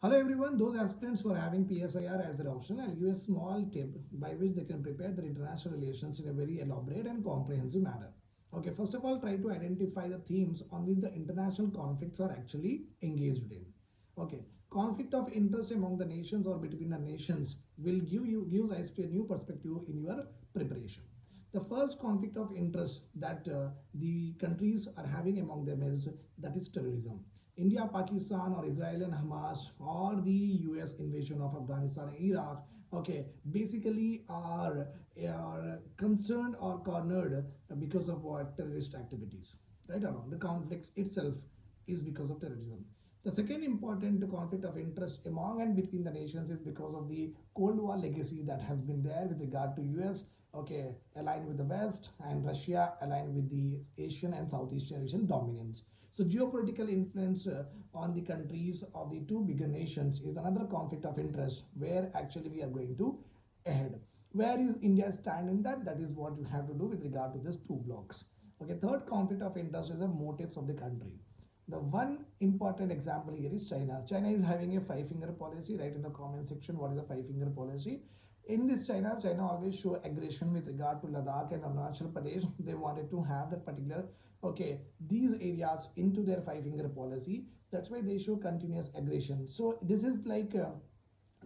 Hello everyone, those aspirants who are having PSIR as their option, I'll give a small tip by which they can prepare their international relations in a very elaborate and comprehensive manner. Okay, first of all, try to identify the themes on which the international conflicts are actually engaged in. Okay, conflict of interest among the nations or between the nations will give rise to a new perspective in your preparation. The first conflict of interest that the countries are having among them is that is terrorism. India, Pakistan, or Israel and Hamas, or the US invasion of Afghanistan and Iraq, okay, basically are concerned or cornered because of what terrorist activities, right or wrong. The conflict itself is because of terrorism. The second important conflict of interest among and between the nations is because of the Cold War legacy that has been there with regard to US, okay, aligned with the West, and Russia aligned with the Asian and Southeast Asian dominance. So geopolitical influence on the countries of the two bigger nations is another conflict of interest where actually we are going to ahead. Where is India stand in that? That is what you have to do with regard to these two blocks. Okay, third conflict of interest is the motives of the country. The one important example here is China. China is having a five-finger policy. Right in the comment section, what is a five-finger policy? In this China always show aggression with regard to Ladakh and Arunachal Pradesh. They wanted to have that particular, okay, these areas into their five-finger policy. That's why they show continuous aggression. So this is like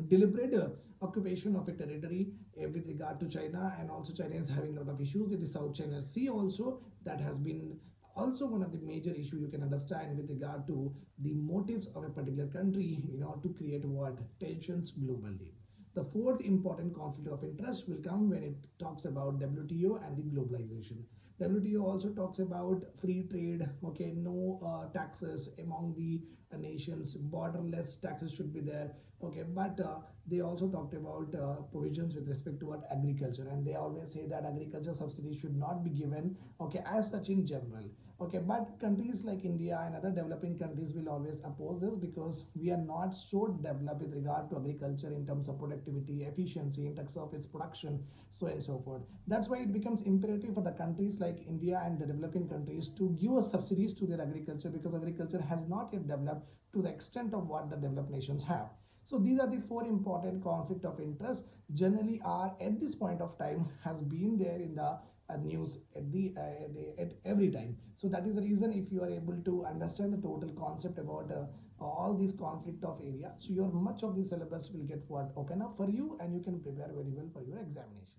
deliberate occupation of a territory with regard to China, and also China is having a lot of issues with the South China Sea also. That has been also one of the major issue you can understand with regard to the motives of a particular country to create what tensions globally. The fourth important conflict of interest will come when it talks about WTO and the globalization. WTO also talks about free trade, okay, no taxes among the nations, borderless taxes should be there, okay, but they also talked about provisions with respect to what agriculture, and they always say that agriculture subsidies should not be given, okay, as such in general. Okay, but countries like India and other developing countries will always oppose this because we are not so developed with regard to agriculture in terms of productivity, efficiency, in terms of its production, so and so forth. That's why it becomes imperative for the countries like India and the developing countries to give us subsidies to their agriculture, because agriculture has not yet developed to the extent of what the developed nations have. So these are the four important conflict of interest generally are at this point of time has been there in the news at every time. So that is the reason, if you are able to understand the total concept about all these conflict of areas, so your much of the syllabus will get what open up for you, and you can prepare very well for your examination.